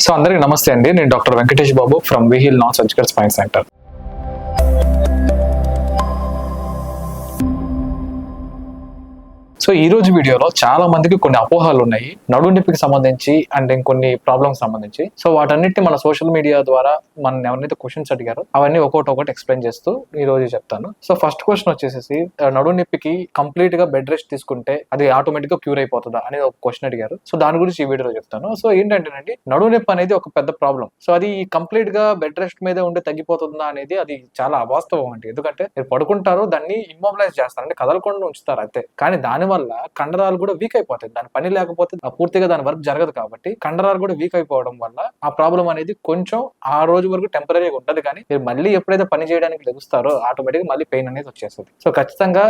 So అందరికీ నమస్తే అండి. నేను డాక్టర్ వెంకటేష్ బాబు ఫ్రమ్ విహిల్ non surgical spine centre. So ఈ రోజు వీడియోలో చాలా మందికి కొన్ని అపోహలు ఉన్నాయి నడుము నొప్పికి సంబంధించి అండ్ ఇంకొన్ని ప్రాబ్లమ్స్ సంబంధించి. సో వాటన్నిటిని మన సోషల్ మీడియా ద్వారా మన ఎవరైతే క్వశ్చన్స్ అడిగారో అవన్నీ ఒకటి ఎక్స్ప్లెయిన్ చేస్తూ ఈ రోజు చెప్తాను. సో ఫస్ట్ క్వశ్చన్ వచ్చేసి నడుము నొప్పికి కంప్లీట్ గా బెడ్ రెస్ట్ తీసుకుంటే అది ఆటోమేటిక్ గా క్యూర్ అయిపోతుందా అనేది ఒక క్వశ్చన్ అడిగారు. సో దాని గురించి ఈ వీడియోలో చెప్తాను. సో ఏంటంటేనండి, నడుము నొప్పి అనేది ఒక పెద్ద ప్రాబ్లం. సో అది కంప్లీట్ గా బెడ్ రెస్ట్ మీదే ఉండి తగ్గిపోతుందా అనేది అది చాలా అవాస్తవం అండి. ఎందుకంటే మీరు పడుకుంటారు, దాన్ని ఇమ్మొబిలైజ్ చేస్తారు, అంటే కదలకుండా ఉంచుతారు అంతే. కానీ దాని వల్ల కండరాలు కూడా వీక్ అయిపోతాయి. దాని పని లేకపోతే పూర్తిగా దాని వర్క్ జరగదు కాబట్టి కండరాలు కూడా వీక్ అయిపోవడం వల్ల ఆ ప్రాబ్లం అనేది కొంచెం ఆ రోజు వరకు టెంపరీగా ఉండదు. కానీ మీరు మళ్ళీ ఎప్పుడైతే పని చేయడానికి లెగుస్తారో ఆటోమేటిక్ మళ్ళీ పెయిన్ అనేది వచ్చేస్తుంది. సో ఖచ్చితంగా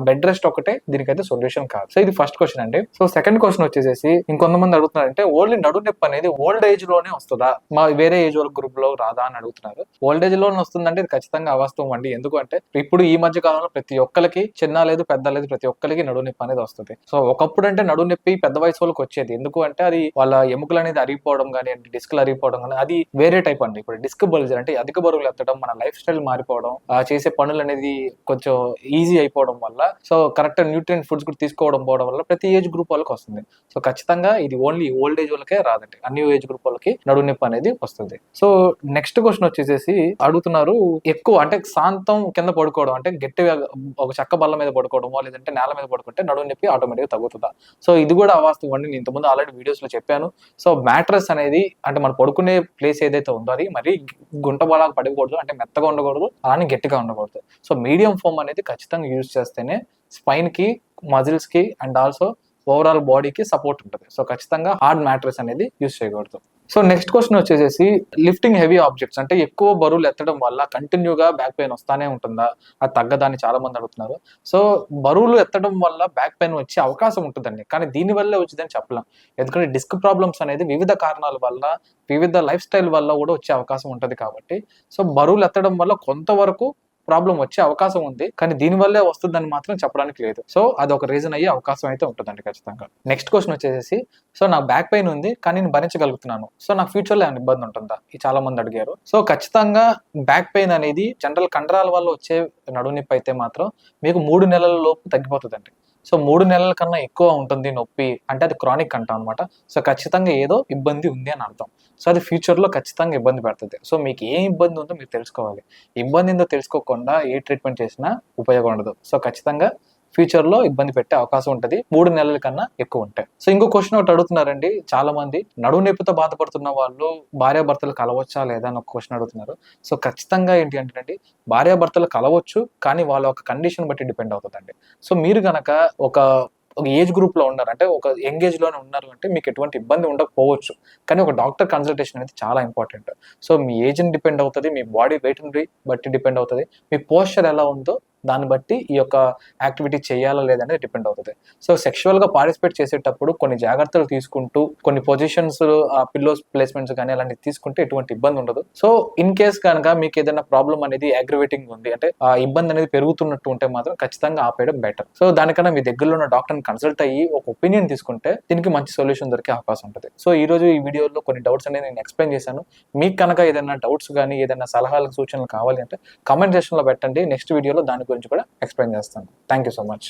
బెడ్ రెస్ట్ ఒకటే దీనికైతే సొల్యూషన్ కాదు. సో ఇది ఫస్ట్ క్వశ్చన్ అండి. సో సెకండ్ క్వశ్చన్ వచ్చేసి ఇంకొంతమంది అడుగుతున్నారంటే ఓన్లీ నడుము నొప్పి అనేది ఓల్డ్ ఏజ్ లోనే వస్తుందా, మా వేరే ఏజ్ గ్రూప్ లో రాదా అని అడుగుతున్నారు. ఓల్డ్ ఏజ్ లోనే వస్తుందంటే ఇది ఖచ్చితంగా అవాస్తవం అండి. ఎందుకంటే ఇప్పుడు ఈ మధ్య కాలంలో ప్రతి ఒక్కరికి చిన్న లేదు పెద్ద లేదు ప్రతి ఒక్కరికి నడుము నొప్పి అనేది వస్తుంది. సో ఒకప్పుడు అంటే నడుము నొప్పి పెద్ద వయసు వాళ్ళకి వచ్చేది. ఎందుకు అంటే అది వాళ్ళ ఎముకలు అనేది అరిగిపోవడం కానీ డిస్క్లు అరిగిపోవడం కానీ అది వేరే టైప్ అండి. ఇప్పుడు డిస్క్ బల్జర్ అంటే అధిక బరువులు ఎత్తడం, మన లైఫ్ స్టైల్ మారిపోవడం, చేసే పనులు అనేది కొంచెం ఈజీ అయిపోవడం వల్ల, సో కరెక్ట్ న్యూట్రియంట్ ఫుడ్స్ కూడా తీసుకోవడం పోవడం వల్ల ప్రతి ఏజ్ గ్రూప్ వాళ్ళకి వస్తుంది. సో ఖచ్చితంగా ఇది ఓన్లీ ఓల్డ్ ఏజ్ వాళ్ళకే రాదండి, అన్ని ఏజ్ గ్రూప్ వాళ్ళకి నడుము నొప్పి అనేది వస్తుంది. సో నెక్స్ట్ క్వశ్చన్ వచ్చేసి అడుగుతున్నారు, ఎక్కువ అంటే శాంతం కింద పడుకోవడం అంటే గట్టిగా ఒక చెక్క బల్ల మీద పడుకోవడమో లేదంటే నేల మీద పడుకుంటే నడుము నొప్పి ఆటోమేటిక్గా తగ్గుతుందా? సో ఇది కూడా అవాస్తవం అండి. నేను ఇంతకుముందు ఆల్రెడీ వీడియోస్ లో చెప్పాను. సో మ్యాట్రస్ అనేది అంటే మనం పడుకునే ప్లేస్ ఏదైతే ఉందో అది మరి గుంట బలాగా పడకూడదు, అంటే మెత్తగా ఉండకూడదు, అలానే గట్టిగా ఉండకూడదు. సో మీడియం ఫోమ్ అనేది ఖచ్చితంగా యూజ్ చేస్తేనే స్పైన్ కి, మజిల్స్ కి అండ్ ఆల్సో ఓవరాల్ బాడీకి సపోర్ట్ ఉంటుంది. సో ఖచ్చితంగా హార్డ్ మ్యాట్రస్ అనేది యూజ్ చేయకూడదు. సో నెక్స్ట్ క్వశ్చన్ వచ్చేసి లిఫ్టింగ్ హెవీ ఆబ్జెక్ట్స్ అంటే ఎక్కువ బరువులు ఎత్తడం వల్ల కంటిన్యూగా బ్యాక్ పెయిన్ వస్తానే ఉంటుందా, అది తగ్గదని చాలా మంది అడుగుతున్నారు. సో బరువులు ఎత్తడం వల్ల బ్యాక్ పెయిన్ వచ్చే అవకాశం ఉంటుందండి, కానీ దీనివల్లే వచ్చిందని చెప్పలేం. ఎందుకంటే డిస్క్ ప్రాబ్లమ్స్ అనేది వివిధ కారణాల వల్ల, వివిధ లైఫ్ స్టైల్ వల్ల కూడా వచ్చే అవకాశం ఉంటుంది. కాబట్టి సో బరువులు ఎత్తడం వల్ల కొంతవరకు ప్రాబ్లం వచ్చే అవకాశం ఉంది, కానీ దీనివల్లే వస్తుందని మాత్రం చెప్పడానికి లేదు. సో అది ఒక రీజన్ అయ్యే అవకాశం అయితే ఉంటుందండి ఖచ్చితంగా. నెక్స్ట్ క్వశ్చన్ వచ్చేసి సో నాకు బ్యాక్ పెయిన్ ఉంది కానీ నేను భరించగలుగుతున్నాను, సో నాకు ఫ్యూచర్ లో ఏమైనా ఇబ్బంది ఉంటుందా, ఇది చాలా మంది అడిగారు. సో ఖచ్చితంగా బ్యాక్ పెయిన్ అనేది జనరల్ కండరాల వల్ల వచ్చే నడుము నొప్పి అయితే మాత్రం మీకు 3 నెలల లోపు తగ్గిపోతుందండి. సో 3 నెలల కన్నా ఎక్కువ ఉంటుంది నొప్పి అంటే అది క్రానిక్ అంటాం అనమాట. సో ఖచ్చితంగా ఏదో ఇబ్బంది ఉంది అని అర్థం. సో అది ఫ్యూచర్ లో ఖచ్చితంగా ఇబ్బంది పెడుతుంది. సో మీకు ఏ ఇబ్బంది ఉందో మీరు తెలుసుకోవాలి. ఇబ్బంది ఉందో తెలుసుకోకుండా ఏ ట్రీట్మెంట్ చేసినా ఉపయోగం ఉండదు. సో ఖచ్చితంగా ఫ్యూచర్ లో ఇబ్బంది పెట్టే అవకాశం ఉంటుంది 3 నెలల కన్నా ఎక్కువ ఉంటాయి. సో ఇంకో క్వశ్చన్ ఒకటి అడుగుతున్నారండి చాలా మంది, నడుము నొప్పితో బాధపడుతున్న వాళ్ళు భార్యాభర్తలు కలవచ్చా లేదా అని ఒక క్వశ్చన్ అడుగుతున్నారు. సో ఖచ్చితంగా ఏంటి అంటే భార్యాభర్తలు కలవచ్చు, కానీ వాళ్ళ ఒక కండిషన్ బట్టి డిపెండ్ అవుతుందండి. సో మీరు కనుక ఒక ఏజ్ గ్రూప్ లో ఉన్నారు అంటే ఒక యంగ్ ఏజ్ లోనే ఉన్నారు అంటే మీకు ఎటువంటి ఇబ్బంది ఉండకపోవచ్చు, కానీ ఒక డాక్టర్ కన్సల్టేషన్ అనేది చాలా ఇంపార్టెంట్. సో మీ ఏజ్ ని డిపెండ్ అవుతుంది, మీ బాడీ వెయిట్ ని బట్టి డిపెండ్ అవుతుంది, మీ పోస్చర్ ఎలా ఉందో దాన్ని బట్టి ఈ యొక్క యాక్టివిటీ చేయాలా లేదనేది డిపెండ్ అవుతుంది. సో సెక్షువల్ గా పార్టిసిపేట్ చేసేటప్పుడు కొన్ని జాగ్రత్తలు తీసుకుంటూ కొన్ని పొజిషన్స్, పిల్లోస్ ప్లేస్మెంట్స్ కానీ అలాంటివి తీసుకుంటే ఎటువంటి ఇబ్బంది ఉండదు. సో ఇన్ కేస్ కనుక మీకు ఏదైనా ప్రాబ్లం అనేది అగ్రివేటింగ్ ఉంది అంటే ఆ ఇబ్బంది అనేది పెరుగుతున్నట్టు ఉంటే మాత్రం ఖచ్చితంగా ఆపేయడం బెటర్. సో దానికన్నా మీ దగ్గరలో ఉన్న డాక్టర్ని కన్సల్ట్ అయ్యి ఒక ఒపీనియన్ తీసుకుంటే దీనికి మంచి సొల్యూషన్ దొరికే అవకాశం ఉంటుంది. సో ఈ రోజు ఈ వీడియోలో కొన్ని డౌట్స్ అనేది నేను ఎక్స్ప్లెయిన్ చేశాను. మీకు కనుక ఏదైనా డౌట్స్ కానీ ఏదైనా సలహాలు సూచనలు కావాలి అంటే కామెంట్ సెక్షన్ లో పెట్టండి. నెక్స్ట్ వీడియోలో దాని గురించి కూడా ఎక్స్ప్లెయిన్ చేస్తాను. Thank you so much.